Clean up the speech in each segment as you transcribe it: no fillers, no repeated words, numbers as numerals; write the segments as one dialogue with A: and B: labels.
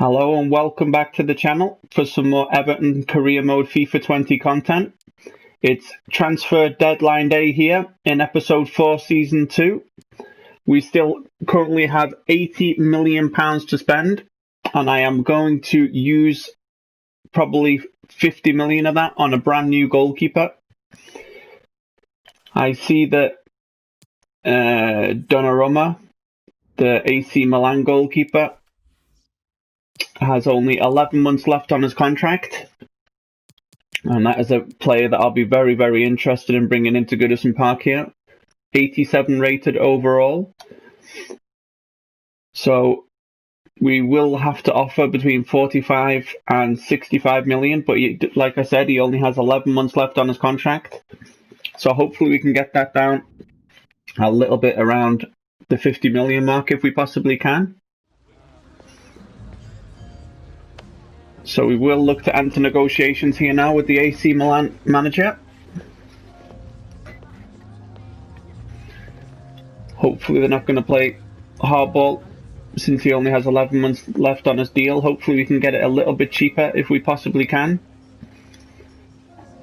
A: Hello and welcome back to the channel for some more Everton Career Mode FIFA 20 content. It's transfer deadline day here in episode 4 season 2. We still currently have £80 million to spend, and I am going to use probably 50 million of that on a brand new goalkeeper. I see that Donnarumma, the AC Milan goalkeeper, has only 11 months left on his contract, and that is a player that I'll be very, very interested in bringing into Goodison Park here. 87 rated overall. So we will have to offer between 45 and 65 million, but like I said, he only has 11 months left on his contract. So hopefully we can get that down a little bit around the 50 million mark if we possibly can. So we will look to enter negotiations here now with the AC Milan manager. Hopefully they're not going to play hardball since he only has 11 months left on his deal. Hopefully we can get it a little bit cheaper if we possibly can.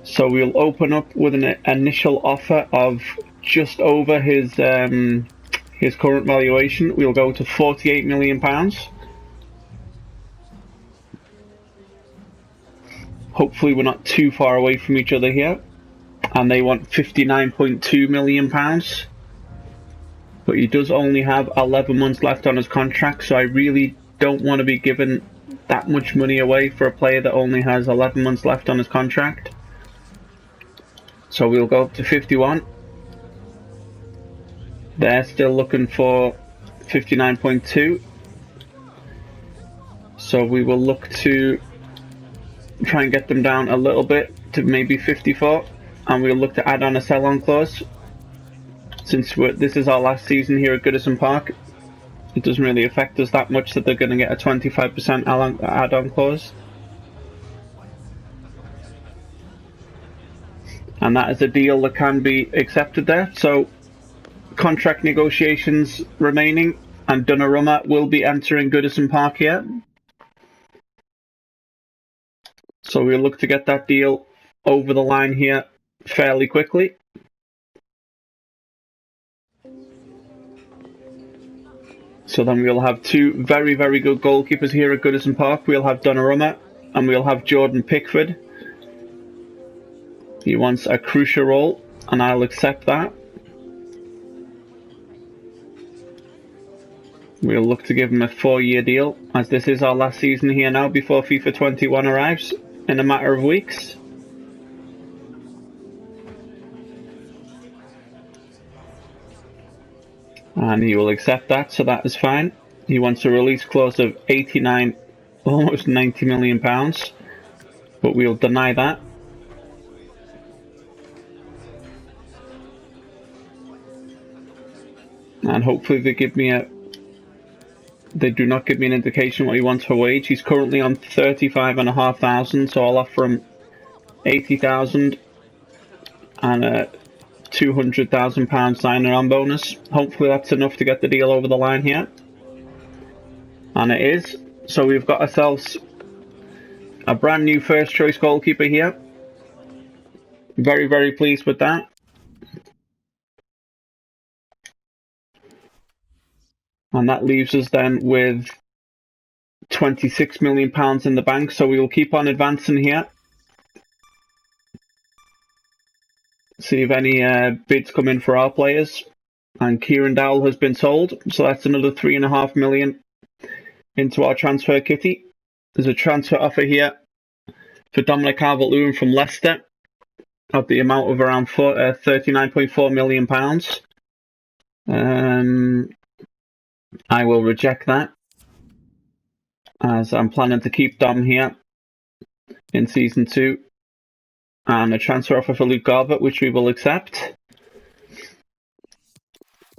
A: So we'll open up with an initial offer of just over his current valuation. We'll go to £48 million. Hopefully we're not too far away from each other here. And they want £59.2 million. But he does only have 11 months left on his contract, so I really don't want to be giving that much money away for a player that only has 11 months left on his contract. So we'll go up to 51. They're still looking for 59.2. So we will look to try and get them down a little bit to maybe 54, and we'll look to add on a sell-on clause. Since this is our last season here at Goodison Park, it doesn't really affect us that much that they're going to get a 25% add-on clause. And that is a deal that can be accepted there. So contract negotiations remaining, and Donnarumma will be entering Goodison Park here. So we'll look to get that deal over the line here fairly quickly. So then we'll have two very, very good goalkeepers here at Goodison Park. We'll have Donnarumma and we'll have Jordan Pickford. He wants a crucial role, and I'll accept that. We'll look to give him a 4-year deal, as this is our last season here now before FIFA 21 arrives in a matter of weeks. And he will accept that, so that is fine. He wants a release clause of 89, almost £90 million, but we'll deny that. And hopefully they do not give me an indication what he wants for wage. He's currently on 35,500, so I'll offer him 80,000 and a £200,000 signing on bonus. Hopefully that's enough to get the deal over the line here. And it is. So we've got ourselves a brand new first choice goalkeeper here. Very, very pleased with that. And that leaves us then with £26 million in the bank. So we will keep on advancing here. See if any bids come in for our players. And Kieran Dowell has been sold, so that's another £3.5 million into our transfer kitty. There's a transfer offer here for Dominic Calvert-Lewin from Leicester of the amount of around £39.4 million. I will reject that, as I'm planning to keep Dom here in season 2. And a transfer offer for Luke Garbutt, which we will accept.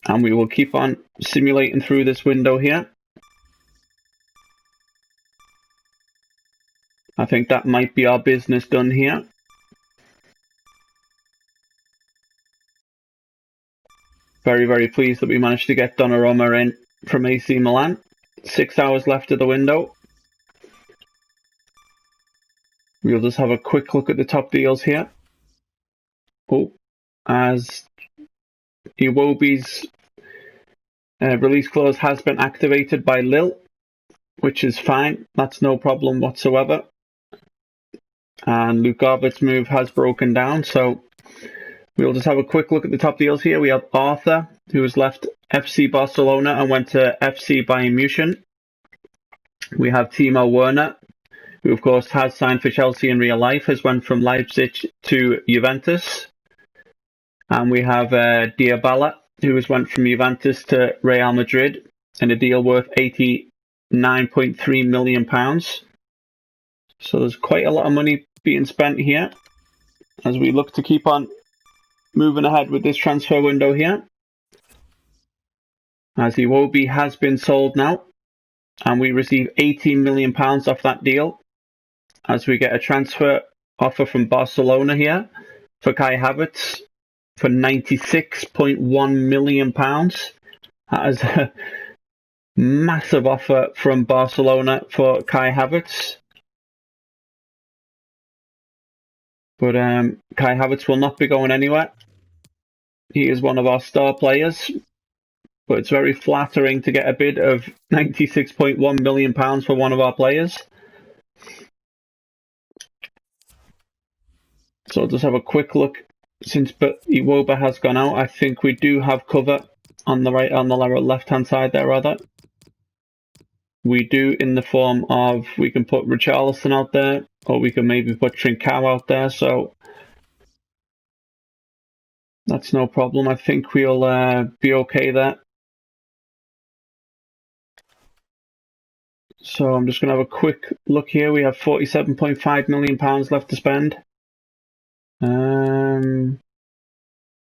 A: And we will keep on simulating through this window here. I think that might be our business done here. Very, very pleased that we managed to get Donnarumma in from AC Milan. 6 hours left of the window. We'll just have a quick look at the top deals here. Oh, as Iwobi's release clause has been activated by Lille, which is fine. That's no problem whatsoever. And Luke Garbutt's move has broken down, so we'll just have a quick look at the top deals here. We have Arthur, who has left FC Barcelona and went to FC Bayern Munich. We have Timo Werner, who of course has signed for Chelsea in real life, has went from Leipzig to Juventus. And we have Dybala, who has went from Juventus to Real Madrid in a deal worth £89.3 million. So there's quite a lot of money being spent here as we look to keep on moving ahead with this transfer window here. As Iwobi has been sold now, and we receive £18 million off that deal as we get a transfer offer from Barcelona here for Kai Havertz for £96.1 million. That is a massive offer from Barcelona for Kai Havertz. But Kai Havertz will not be going anywhere. He is one of our star players. But it's very flattering to get a bid of £96.1 million for one of our players. So I'll just have a quick look. Since Iwobi has gone out, I think we do have cover on the left-hand side there, rather. We do in the form of, we can put Richarlison out there, or we can maybe put Trincao out there, so that's no problem. I think we'll be okay there. So I'm just going to have a quick look here. We have £47.5 million left to spend.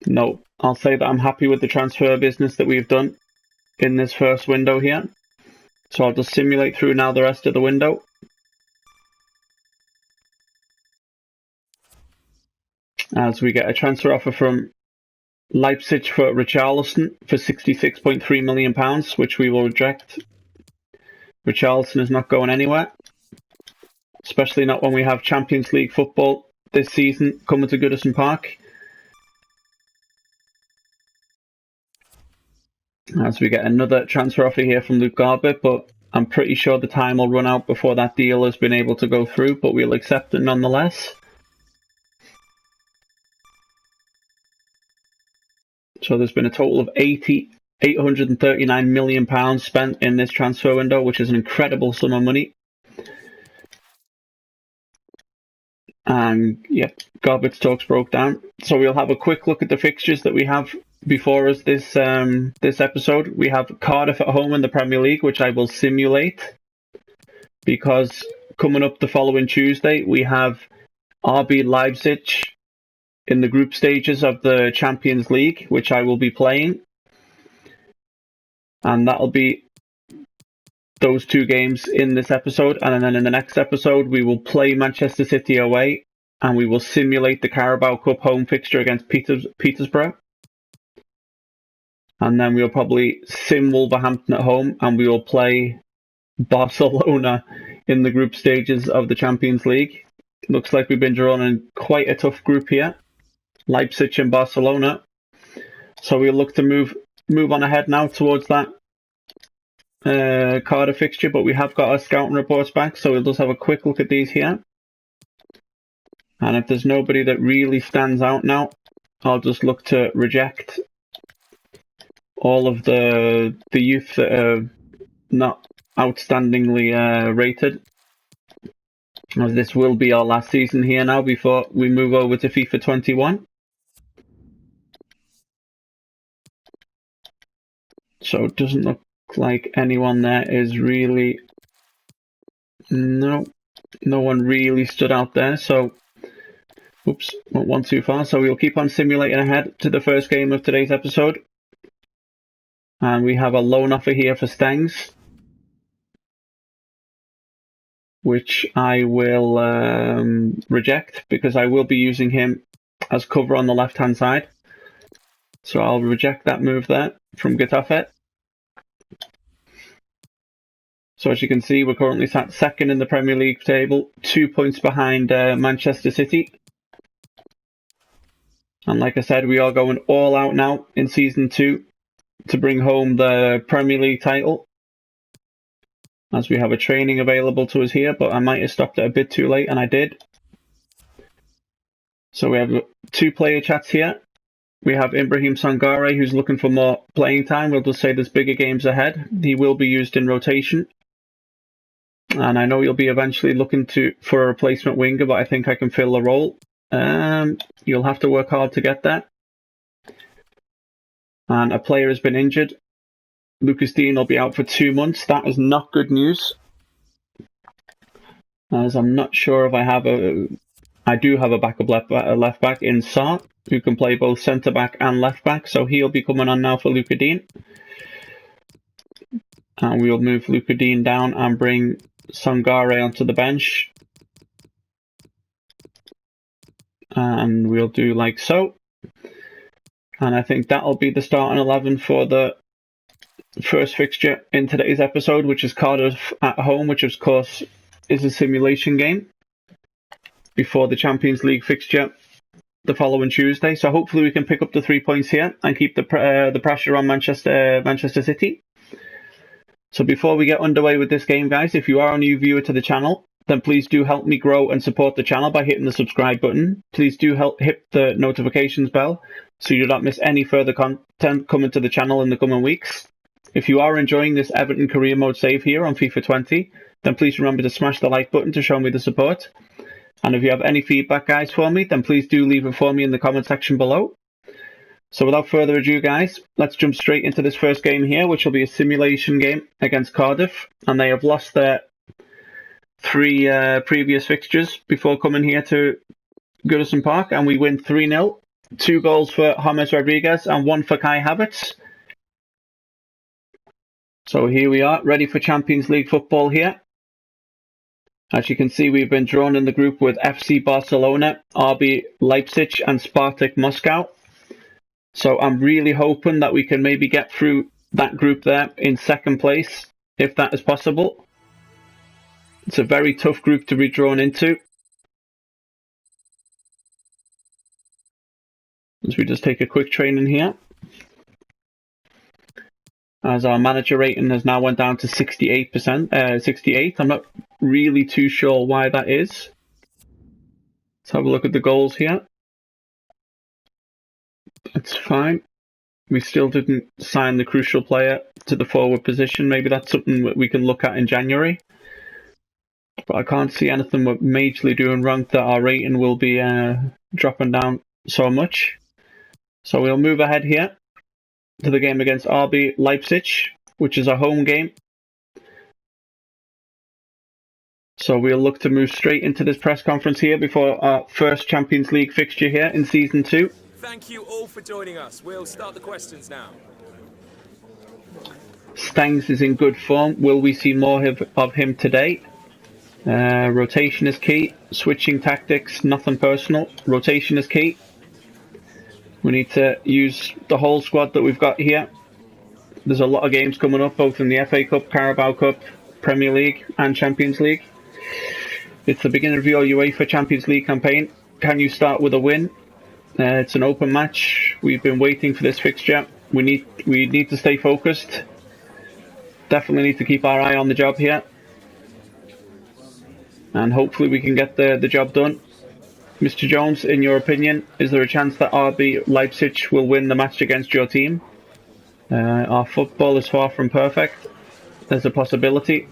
A: No, I'll say that I'm happy with the transfer business that we've done in this first window here. So I'll just simulate through now the rest of the window. As we get a transfer offer from Leipzig for Richarlison for £66.3 million, which we will reject. Richarlison is not going anywhere, especially not when we have Champions League football this season coming to Goodison Park. As we get another transfer offer here from Luke Garbutt, but I'm pretty sure the time will run out before that deal has been able to go through, but we'll accept it nonetheless. So there's been a total of £839 million spent in this transfer window, which is an incredible sum of money. And yeah, Garbutt's talks broke down. So we'll have a quick look at the fixtures that we have before us this episode. We have Cardiff at home in the Premier League, which I will simulate, because coming up the following Tuesday we have RB Leipzig in the group stages of the Champions League, which I will be playing, and that'll be those two games in this episode. And then in the next episode we will play Manchester City away, and we will simulate the Carabao Cup home fixture against Petersburg. And then we'll probably sim Wolverhampton at home, and we will play Barcelona in the group stages of the Champions League. It looks like we've been drawn in quite a tough group here, Leipzig and Barcelona. So we'll look to move on ahead now towards that Cardiff fixture, but we have got our scouting reports back, so we'll just have a quick look at these here. And if there's nobody that really stands out now, I'll just look to reject all of the youth that are not outstandingly rated, as this will be our last season here now before we move over to FIFA 21. So it doesn't look like anyone there is really... No one really stood out there, so... Oops, went one too far. So we'll keep on simulating ahead to the first game of today's episode. And we have a loan offer here for Stengs, which I will reject, because I will be using him as cover on the left-hand side. So I'll reject that move there from Getafe. So as you can see, we're currently sat second in the Premier League table, 2 points behind Manchester City. And like I said, we are going all out now in Season 2 to bring home the Premier League title. As we have a training available to us here, but I might have stopped it a bit too late, and I did. So we have 2 player chats here. We have Ibrahim Sangare, who's looking for more playing time. We'll just say there's bigger games ahead. He will be used in rotation. And I know you'll be eventually looking for a replacement winger, but I think I can fill the role. You'll have to work hard to get that. And a player has been injured. Lucas Dean will be out for 2 months. That is not good news, as I'm not sure if I do have a backup left back in Sa, who can play both centre back and left back. So he'll be coming on now for Lucas Dean. And we'll move Lucas Dean down and bring Sangare onto the bench. And we'll do like so. And I think that'll be the starting 11 for the first fixture in today's episode, which is Cardiff at home, which of course is a simulation game before the Champions League fixture the following Tuesday. So hopefully we can pick up the 3 points here and keep the pressure on Manchester City. So before we get underway with this game, guys, if you are a new viewer to the channel, then please do help me grow and support the channel by hitting the subscribe button. Please do hit the notifications bell so you do not miss any further content coming to the channel in the coming weeks. If you are enjoying this Everton Career Mode save here on FIFA 20, then please remember to smash the like button to show me the support. And if you have any feedback, guys, for me, then please do leave it for me in the comment section below. So without further ado, guys, let's jump straight into this first game here, which will be a simulation game against Cardiff. And they have lost their 3 previous fixtures before coming here to Goodison Park, and we win 3-0. 2 goals for James Rodriguez and 1 for Kai Havertz. So here we are, ready for Champions League football here. As you can see, we've been drawn in the group with FC Barcelona, RB Leipzig and Spartak Moscow. So I'm really hoping that we can maybe get through that group there in second place, if that is possible. It's a very tough group to be drawn into. As we just take a quick training here. As our manager rating has now went down to 68%, I'm not really too sure why that is. Let's have a look at the goals here. That's fine. We still didn't sign the crucial player to the forward position. Maybe that's something that we can look at in January. But I can't see anything we're majorly doing wrong that our rating will be dropping down so much. So we'll move ahead here to the game against RB Leipzig, which is a home game. So we'll look to move straight into this press conference here before our first Champions League fixture here in Season 2.
B: Thank you all for joining us. We'll start the questions now.
A: Stangs is in good form. Will we see more of him today? Rotation is key. Switching tactics, nothing personal. Rotation is key. We need to use the whole squad that we've got here. There's a lot of games coming up, both in the FA Cup, Carabao Cup, Premier League and Champions League. It's the beginning of your UEFA Champions League campaign. Can you start with a win? It's an open match. We've been waiting for this fixture. We need to stay focused. Definitely need to keep our eye on the job here. And hopefully we can get the job done. Mr. Jones, in your opinion, is there a chance that RB Leipzig will win the match against your team? Our football is far from perfect. There's a possibility.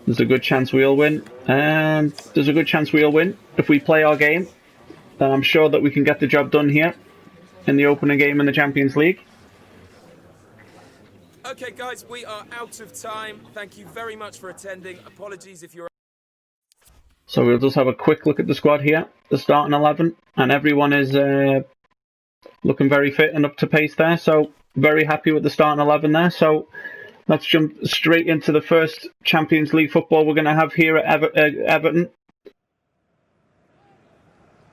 A: There's a good chance we'll win. There's a good chance we'll win. If we play our game, then I'm sure that we can get the job done here in the opening game in the Champions League.
B: Okay, guys, we are out of time. Thank you very much for attending. Apologies if you're...
A: So we'll just have a quick look at the squad here, the starting 11, and everyone is looking very fit and up to pace there. So very happy with the starting 11 there. So let's jump straight into the first Champions League football we're going to have here at Everton.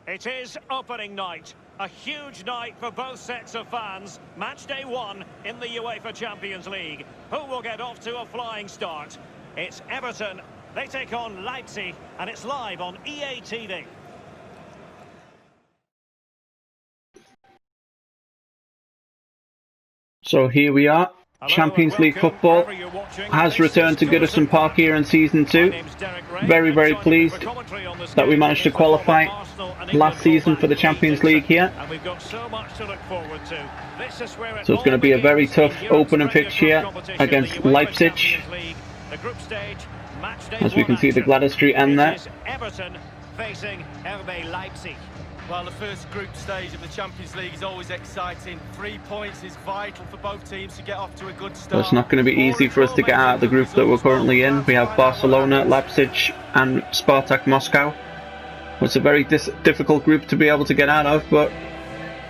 C: It is opening night, a huge night for both sets of fans. Match day 1 in the UEFA Champions League. Who will get off to a flying start? It's Everton. They take on Leipzig, and it's live on EA TV.
A: So here we are. Champions League football has returned to Goodison Park here in Season 2. Very, very pleased that we managed to qualify last season for the Champions League here. So it's going to be a very tough opening fixture here against Leipzig. As we can see the Gladys Street end there.
C: Everton facing RB Leipzig.
D: Well, the first group stage of the Champions League is always exciting. 3 points is vital for both teams to get off to a good start.
A: Well, it's not going to be easy for us to get out of the group that we're currently in. We have Barcelona, Leipzig and Spartak Moscow. It's a very difficult group to be able to get out of, but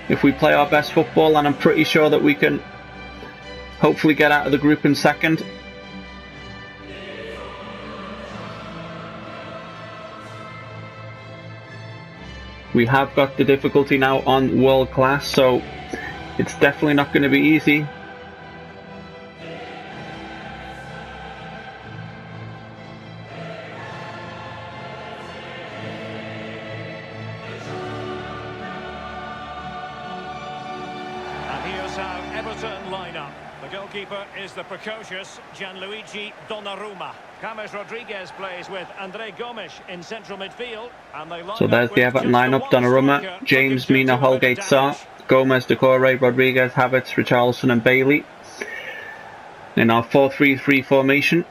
A: if we play our best football, and I'm pretty sure that we can hopefully get out of the group in second. We have got the difficulty now on world class, so it's definitely not going to be easy.
C: And here's how Everton line up. The goalkeeper is the precocious Gianluigi Donnarumma. James Rodriguez plays with Andre Gomes in central midfield. And they line
A: so there's the Everton lineup: Donnarumma, James, Mina, Holgate, Sarr, Gomez, Decore, Rodriguez, Havertz, Richarlison and Bailey. In our 4-3-3 formation.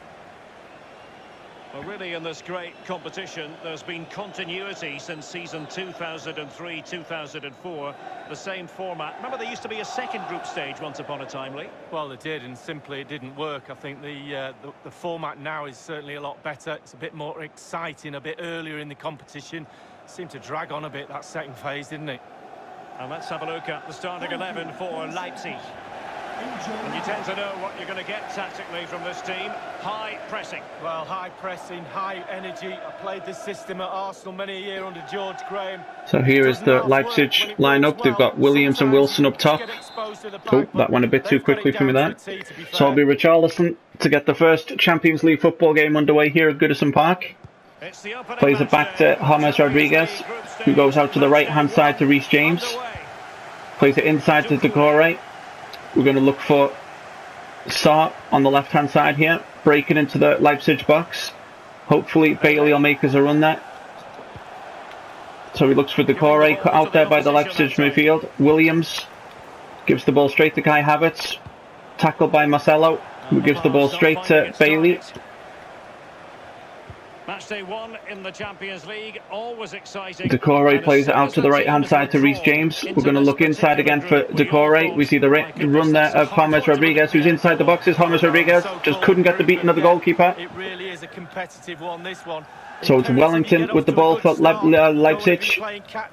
C: Well, really, in this great competition, there's been continuity since season 2003-2004. The same format. Remember, there used to be a second group stage once upon a time, Lee?
D: Well, it did, and simply it didn't work. I think the format now is certainly a lot better. It's a bit more exciting, a bit earlier in the competition. It seemed to drag on a bit, that second phase, didn't it?
C: And let's have a look at the starting 11 for Leipzig. And you tend to know what you're going to get tactically from this team. High pressing.
D: Well, high pressing, high energy. I played this system at Arsenal many a year under George Graham.
A: So here is the Leipzig lineup. They've got Williams and Wilson up top. Oh, that went a bit too quickly for me there. So it'll be Richarlison to get the first Champions League football game underway here at Goodison Park. Plays it back to James Rodriguez, who goes out to the right hand side to Reece James. Plays it inside to Decore. We're going to look for Sarr on the left hand side here, breaking into the Leipzig box. Hopefully Bailey will make us a run there. So he looks for Decore, cut out there by the Leipzig midfield. Williams gives the ball straight to Kai Havertz, tackled by Marcelo, who gives the ball straight to Bailey.
C: Matchday 1 in the Champions League, always exciting.
A: Decore plays it out to the right hand side to Reece James. We're going to look inside again for Decore. We see the run there of James Rodriguez, who's inside the boxes. James Rodriguez just couldn't get the beating of the goalkeeper.
D: It really is a competitive one, this one.
A: So it's Wellington with the ball for Leipzig.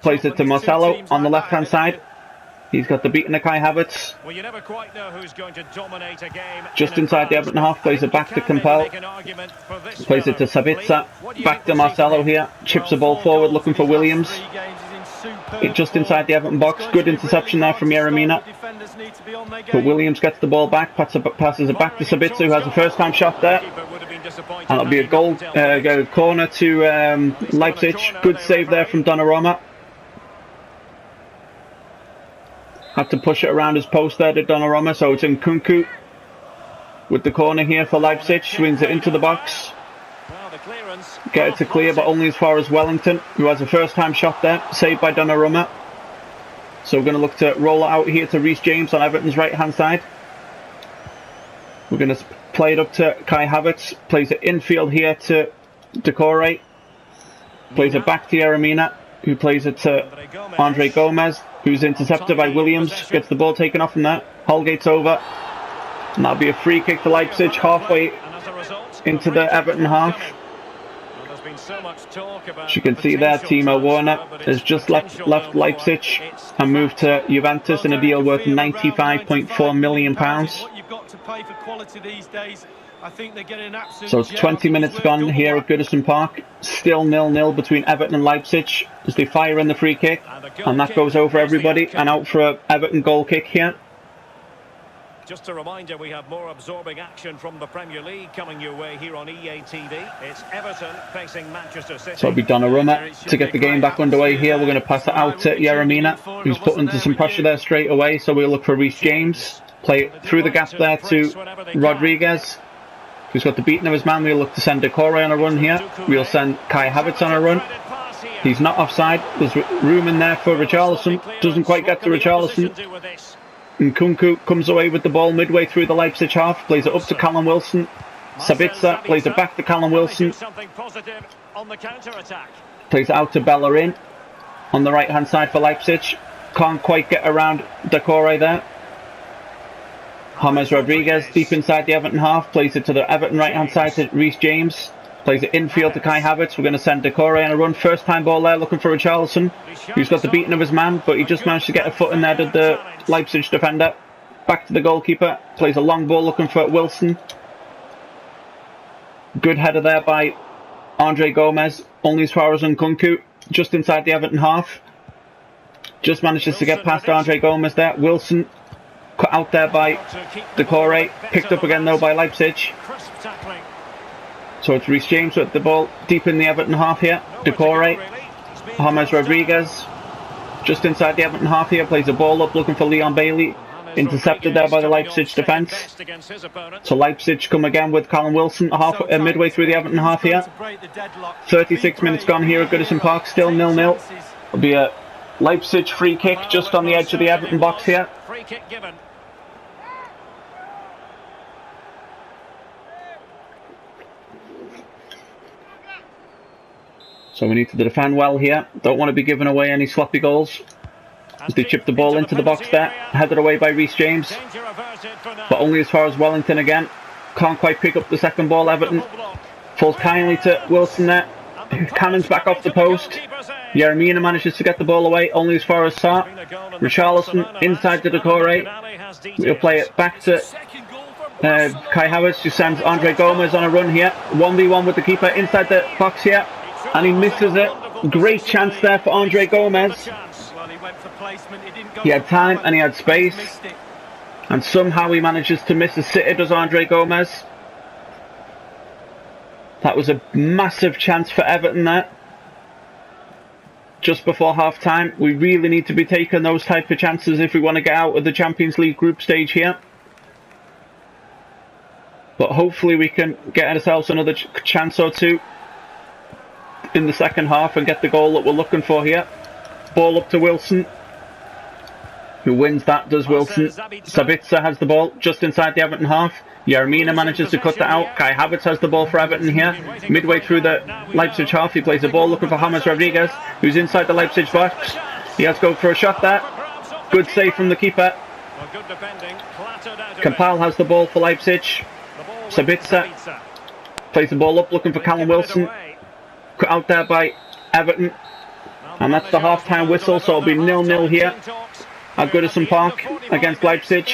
A: Plays it to Marcelo on the left hand side. He's got the beating of Kai Havertz.
C: Well, you never quite know who's going to dominate a game.
A: Just inside the Everton half, plays it back to Campbell. Plays it to Sabitzer. Back to Marcelo here. Chips the ball forward, looking for Williams. Just inside the Everton box. Good interception there from Yeremina. But Williams gets the ball back, passes it back to Sabitzer, who has a first time shot there. And it'll be a corner to Leipzig. Good save there from Donnarumma. Had to push it around his post there to Donnarumma, so it's in Nkunku with the corner here for Leipzig. Swings it into the box. Get it to clear, but only as far as Wellington, who has a first time shot there, saved by Donnarumma. So we're going to look to roll it out here to Reece James on Everton's right hand side. We're going to play it up to Kai Havertz. Plays it infield here to Decore. Plays it back to Yeremina, who plays it to Andre Gomez, who's intercepted by Williams. Gets the ball taken off from that. Holgate's over. And that'll be a free kick to Leipzig halfway into the Everton half. As you can see there, Timo Werner has just left Leipzig and moved to Juventus in a deal worth £95.4 million. So it's 20 minutes gone here at Goodison Park. Still 0-0 between Everton and Leipzig as they fire in the free kick. And that goes over everybody and out for an Everton goal kick here.
C: Just a reminder, we have more absorbing action from the Premier League coming your way here on EA TV. It's Everton facing Manchester City.
A: So it'll be Donnarumma to get the game back underway here. We're going to pass it out to Yeremina, who's put into some pressure there straight away. So we'll look for Reece James. Play it through the gap there to Rodriguez, who's got the beating of his man. We'll look to send Decore on a run here. We'll send Kai Havertz on a run. He's not offside. There's room in there for Richarlison. Doesn't quite get to Richarlison. And Nkunku comes away with the ball midway through the Leipzig half. Plays it up to Callum Wilson. Sabitzer plays it back to Callum Wilson. Plays it out to Bellerin on the right hand side for Leipzig. Can't quite get around Decore there. James Rodriguez deep inside the Everton half. Plays it to the Everton right hand side to Reece James. Plays it infield to Kai Havertz. We're going to send Decore on a run. First time ball there, looking for Richarlison, who's got the beating of his man, but he just managed to get a foot in there to the Leipzig defender. Back to the goalkeeper. Plays a long ball looking for Wilson. Good header there by Andre Gomez. Only as far as Nkunku. Just inside the Everton half. Just manages to get past Andre Gomez there. Wilson cut out there by Decore. Picked up again though by Leipzig. So it's Reece James with the ball deep in the Everton half here. Decore, James Rodriguez, just inside the Everton half here, plays the ball up looking for Leon Bailey. Intercepted there by the Leipzig defence. So Leipzig come again with Callum Wilson midway through the Everton half here. 36 minutes gone here at Goodison Park, still 0-0. It'll be a Leipzig free kick just on the edge of the Everton box here.
C: Free kick given.
A: So we need to defend well here. Don't want to be giving away any sloppy goals. As they chip the ball into the box there. Headed away by Reece James. But only as far as Wellington again. Can't quite pick up the second ball, Everton. Falls kindly to Wilson there. Cannons back off the post. Yeremina manages to get the ball away. Only as far as Sarr. Richarlison inside to Decore. We'll play it back to Kai Havertz, who sends Andre Gomez on a run here. 1v1 with the keeper inside the box here. And he misses it. Great chance there for Andre Gomez. He had time and he had space. And somehow he manages to miss a sitter, does Andre Gomez. That was a massive chance for Everton there. Just before half time. We really need to be taking those type of chances if we want to get out of the Champions League group stage here. But hopefully we can get ourselves another chance or two in the second half and get the goal that we're looking for here. Ball up to Wilson, who wins that, does Wilson. Sabitzer has the ball just inside the Everton half. Yeremina manages to cut that out. Kai Havertz has the ball for Everton here. Midway through the Leipzig half, he plays the ball looking for James Rodriguez, who's inside the Leipzig box. He has to go for a shot there. Good save from the keeper. Kampal has the ball for Leipzig. Sabitzer plays the ball up looking for Callum Wilson. Cut out there by Everton. And that's the half-time whistle, so it'll be 0-0 here at Goodison Park against Leipzig.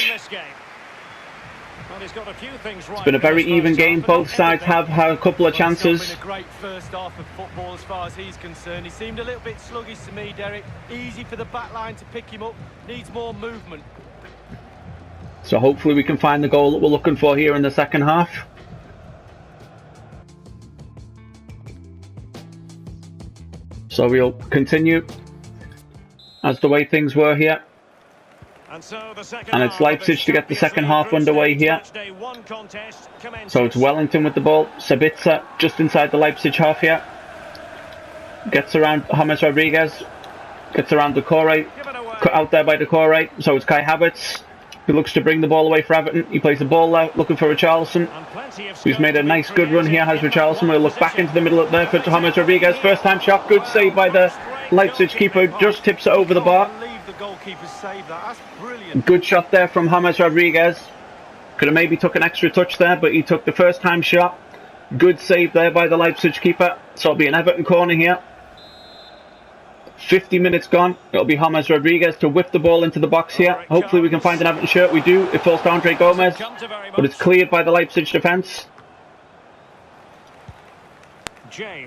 A: It's been a very even game. Both sides have had a couple of chances.
D: A great first half of football as far as he's concerned. He seemed a little bit sluggish to me, Derek. Easy for the back line to pick him up. Needs more movement.
A: So hopefully we can find the goal that we're looking for here in the second half. So we'll continue as the way things were here. And it's Leipzig to get the second half underway here. So it's Wellington with the ball. Sabitzer just inside the Leipzig half here. Gets around James Rodriguez. Gets around Decore. Cut out there by Decore. So it's Kai Havertz, who looks to bring the ball away for Everton. He plays the ball out looking for Richarlison, who's made a nice good run here. Has Richarlison. We'll look back into the middle up there for James Rodriguez. First time shot. Good save by the Leipzig keeper. Just tips it over the bar. Good shot there from James Rodriguez. Could have maybe took an extra touch there, but he took the first time shot. Good save there by the Leipzig keeper. So it'll be an Everton corner here. 50 minutes gone. It'll be James Rodriguez to whip the ball into the box here. Hopefully we can find an Everton shirt. We do. It falls to Andre Gomez, but it's cleared by the Leipzig defence.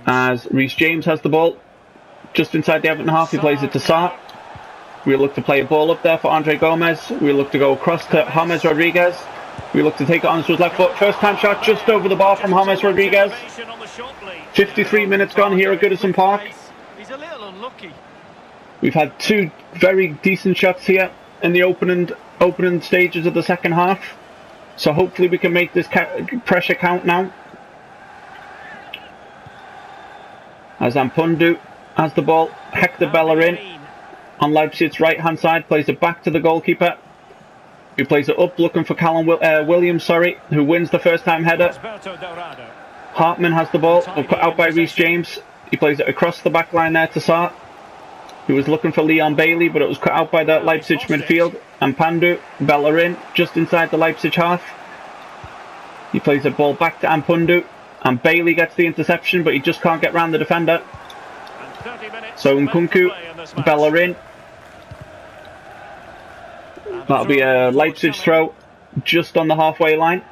A: As Reece James has the ball just inside the Everton half. He plays it to Sarr. We look to play a ball up there for Andre Gomez. We look to go across to James Rodriguez. We look to take it onto his left foot. First time shot just over the bar from James Rodriguez. 53 minutes gone here at Goodison Park.
D: He's a little unlucky.
A: We've had 2 very decent shots here in the opening stages of the second half. So hopefully we can make this pressure count now. As Ampundu has the ball, Hector Bellerin on Leipzig's right hand side, plays it back to the goalkeeper, who plays it up looking for Callum Williams, who wins the first time header. Hartman has the ball, cut out by Reece James. He plays it across the back line there to Sarr, who was looking for Leon Bailey, but it was cut out by the Leipzig midfield. And Pandu, Bellerin, just inside the Leipzig half. He plays the ball back to Ampundu, and Bailey gets the interception, but he just can't get round the defender. So Nkunku, Bellerin. That'll be a Leipzig throw just on the halfway line.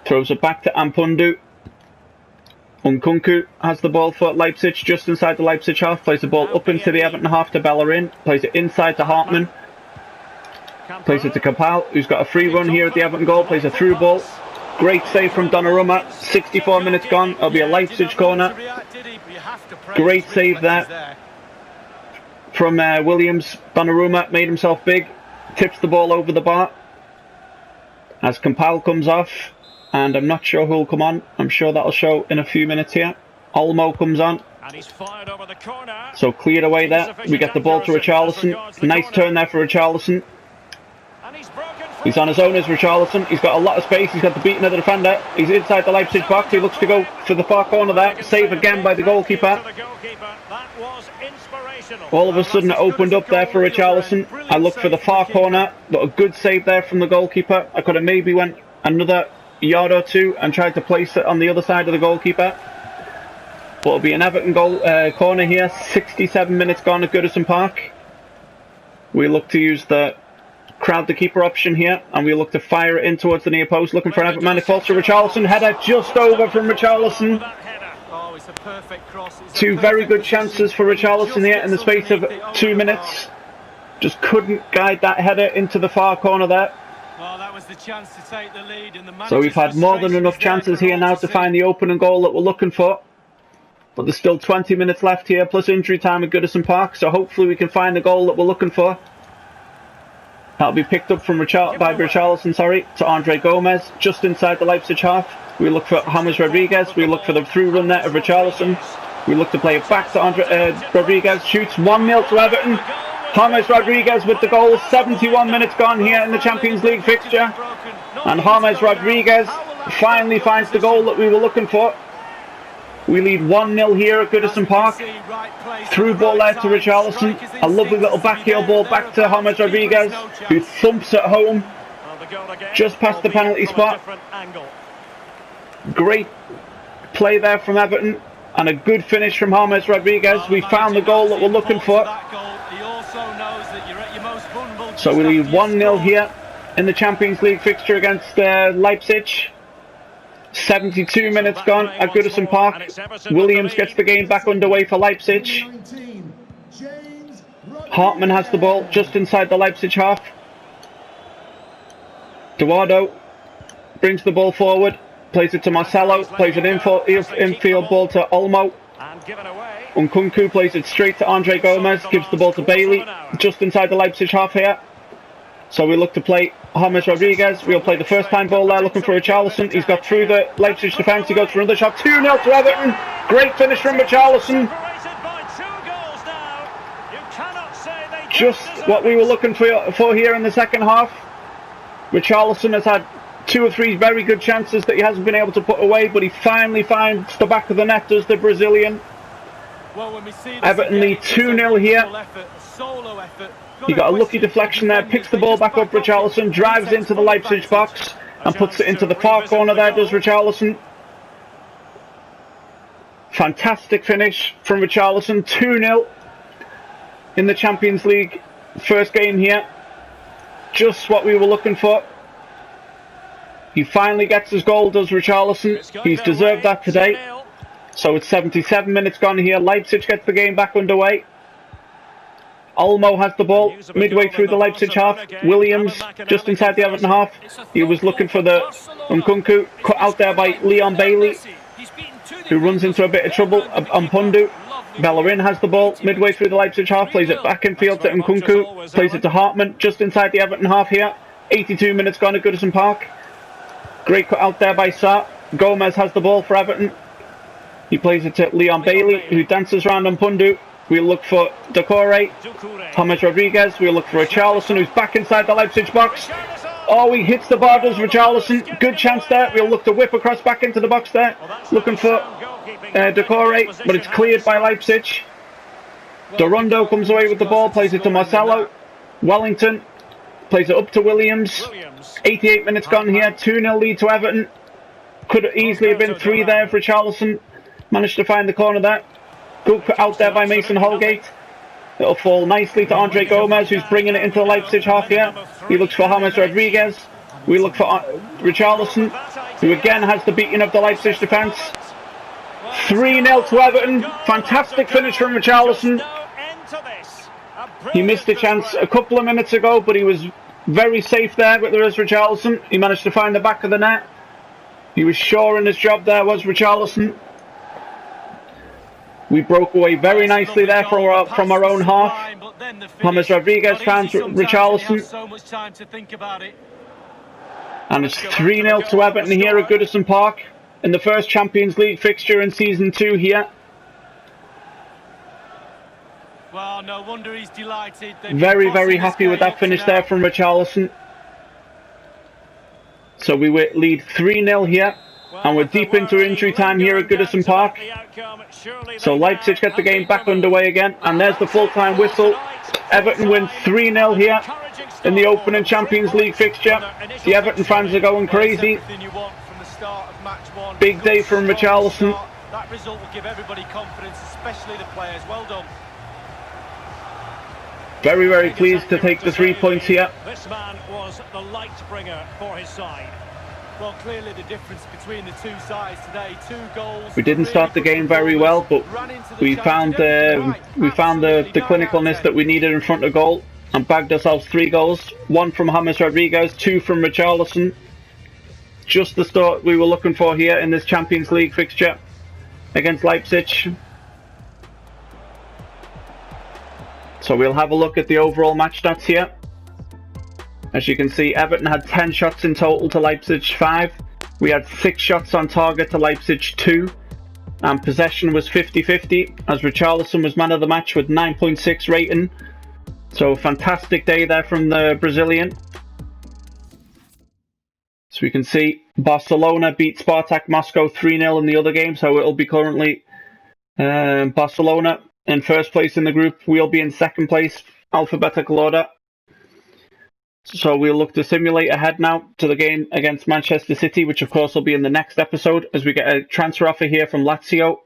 A: Throws it back to Ampundu. Nkunku has the ball for Leipzig just inside the Leipzig half. Plays the ball up into the Everton half to Bellerin. Plays it inside to Hartman. Plays it to Kapal, who's got a free run here at the Everton goal. Plays a through ball. Great save from Donnarumma. 64 minutes gone. It'll be a Leipzig corner. Great save there from Williams. Donnarumma made himself big. Tips the ball over the bar as Kapal comes off. And I'm not sure who'll come on. I'm sure that'll show in a few minutes here. Olmo comes on. So cleared away there. We get the ball to Richarlison. Nice turn there for Richarlison. He's on his own as Richarlison. He's got a lot of space. He's got the beating of the defender. He's inside the Leipzig box. He looks to go to the far corner there. Save again by the goalkeeper. All of a sudden it opened up there for Richarlison. I looked for the far corner, but a good save there from the goalkeeper. I could have maybe went another yard or two and tried to place it on the other side of the goalkeeper. But it'll be an Everton goal corner here. 67 minutes gone at Goodison Park. We look to use the crowd the keeper option here, and we look to fire it in towards the near post, looking for an Everton man. It falls to Richarlison. Header just over from Richarlison. Two very good chances for Richarlison here in the space of 2 minutes. Just couldn't guide that header into the far corner there.
D: Well, that was the chance to take the lead, and the
A: so we've had more than enough chances here now to find the opening goal that we're looking for. But there's still 20 minutes left here, plus injury time at Goodison Park. So hopefully we can find the goal that we're looking for. That'll be picked up from Richarlison, to Andre Gomez, just inside the Leipzig half. We look for James Rodriguez. We look for the through run there of Richarlison. We look to play it back to Rodriguez. Shoots 1-0 to Everton. James Rodriguez with the goal. 71 minutes gone here in the Champions League fixture. And James Rodriguez finally finds the goal that we were looking for. We lead 1-0 here at Goodison Park. Through ball there to Richarlison. A lovely little backheel ball back to James Rodriguez, who thumps it home just past the penalty spot. Great play there from Everton, and a good finish from James Rodriguez. We found the goal that we're looking for. So we lead 1-0 here in the Champions League fixture against Leipzig. 72 minutes gone at Goodison Park. Williams gets the game back underway for Leipzig. Hartman has the ball just inside the Leipzig half. Eduardo brings the ball forward, plays it to Marcelo, plays an infield ball to Olmo. Nkunku plays it straight to Andre Gomez, gives the ball to Bailey, just inside the Leipzig half here. So we look to play James Rodriguez. We'll play the first time ball there, looking for Richarlison. He's got through the Leipzig defence. He goes for another shot. 2-0 to Everton. Great finish from Richarlison. Just what we were looking for here in the second half. Richarlison has had 2 or 3 very good chances that he hasn't been able to put away, but he finally finds the back of the net, does the Brazilian. Everton lead 2-0 here. He got a lucky deflection there, picks the ball back up. Richarlison drives into the Leipzig box and puts it into the far corner there, does Richarlison. Fantastic finish from Richarlison. 2-0 in the Champions League first game here. Just what we were looking for. He finally gets his goal, does Richarlison. He's deserved that today. So it's 77 minutes gone here. Leipzig gets the game back underway. Olmo has the ball midway through the Leipzig half. Williams just inside the Everton half. He was looking for the Nkunku, cut out there by Leon Bailey, who runs into a bit of trouble on Pundu. Bellerin has the ball midway through the Leipzig half, plays it back in field to Nkunku, plays it to Hartman just inside the Everton half here. 82 minutes gone at Goodison Park. Great cut out there by Sarr. Gomez has the ball for Everton. He plays it to Leon Bailey, who dances around on Pundu. We'll look for Decore, James Rodriguez. We'll look for Richarlison, who's back inside the Leipzig box. Oh, he hits the bar, does Richarlison. Good chance there. We'll look to whip across back into the box there. Looking for Decore, but it's cleared by Leipzig. Dorondo comes away with the ball, plays it to Marcelo. Wellington plays it up to Williams. 88 minutes gone here. 2-0 lead to Everton. Could easily have been 3 there for Richarlison. Managed to find the corner there. Good put out there by Mason Holgate. It'll fall nicely to Andre Gomez, who's bringing it into the Leipzig half here. He looks for James Rodriguez. We look for Richarlison, who again has the beating of the Leipzig defence. 3-0 to Everton. Fantastic finish from Richarlison. He missed a chance a couple of minutes ago, but he was very safe there with Richarlison. He managed to find the back of the net. He was sure in his job there, was Richarlison. We broke away very nicely there from our own half. James Rodriguez found Richarlison. And it's 3-0 to Everton here at Goodison Park in the first Champions League fixture in Season 2 here.
D: Well, no wonder he's delighted.
A: Very, very happy with that finish there from Richarlison. So we lead 3-0 here. And we're deep into injury time here at Goodison Park. So Leipzig get the game back underway again. And there's the full-time whistle. Everton win 3-0 here in the opening Champions League fixture. The Everton fans are going crazy. Big day from Richarlison.
D: That result will give everybody confidence, especially the players. Well done.
A: Very, very pleased to take the 3 points here.
C: This man was the light bringer for his side.
D: Well, clearly the difference between the two sides today, 2 goals.
A: We didn't start the game very well, but we found the clinicalness that we needed in front of goal and bagged ourselves 3 goals. 1 from James Rodriguez, 2 from Richarlison. Just the start we were looking for here in this Champions League fixture against Leipzig. So we'll have a look at the overall match stats here. As you can see, Everton had 10 shots in total to Leipzig 5. We had 6 shots on target to Leipzig 2. And possession was 50-50, as Richarlison was man of the match with 9.6 rating. So fantastic day there from the Brazilian. So we can see Barcelona beat Spartak Moscow 3-0 in the other game. So it'll be currently Barcelona in first place in the group. We'll be in second place, alphabetical order. So we'll look to simulate ahead now to the game against Manchester City, which of course will be in the next episode, as we get a transfer offer here from Lazio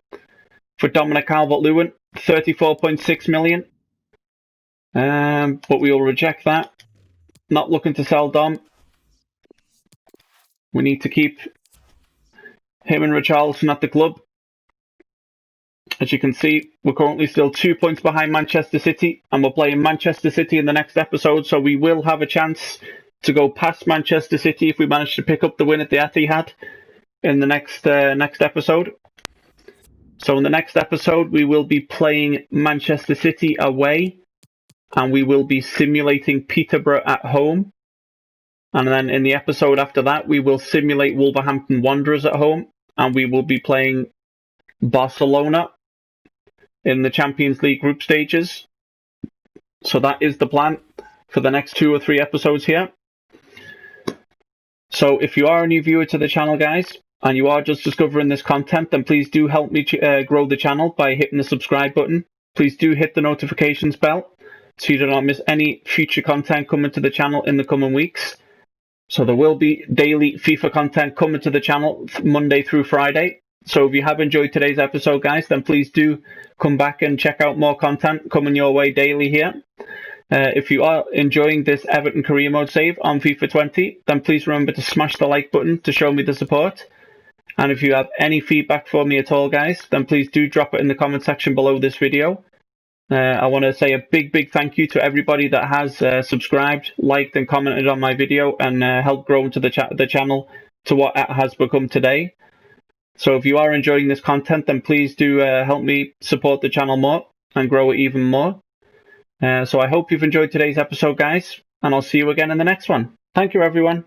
A: for Dominic Calvert-Lewin, 34.6 million. But we will reject that. Not looking to sell Dom. We need to keep him and Richarlison at the club. As you can see, we're currently still 2 points behind Manchester City, and we're playing Manchester City in the next episode, so we will have a chance to go past Manchester City if we manage to pick up the win at the Etihad in the next episode. So in the next episode, we will be playing Manchester City away, and we will be simulating Peterborough at home. And then in the episode after that, we will simulate Wolverhampton Wanderers at home, and we will be playing Barcelona in the Champions League group stages. So that is the plan for the next 2 or 3 episodes here. So if you are a new viewer to the channel, guys, and you are just discovering this content, then please do help me grow the channel by hitting the subscribe button. Please do hit the notifications bell so you do not miss any future content coming to the channel in the coming weeks. So there will be daily FIFA content coming to the channel Monday through Friday. So if you have enjoyed today's episode, guys, then please do come back and check out more content coming your way daily here. If you are enjoying this Everton Career Mode save on FIFA 20, then please remember to smash the like button to show me the support. And if you have any feedback for me at all, guys, then please do drop it in the comment section below this video. I want to say a big thank you to everybody that has subscribed, liked, and commented on my video and helped grow into the channel to what it has become today. So if you are enjoying this content, then please do help me support the channel more and grow it even more. So I hope you've enjoyed today's episode, guys, and I'll see you again in the next one. Thank you, everyone.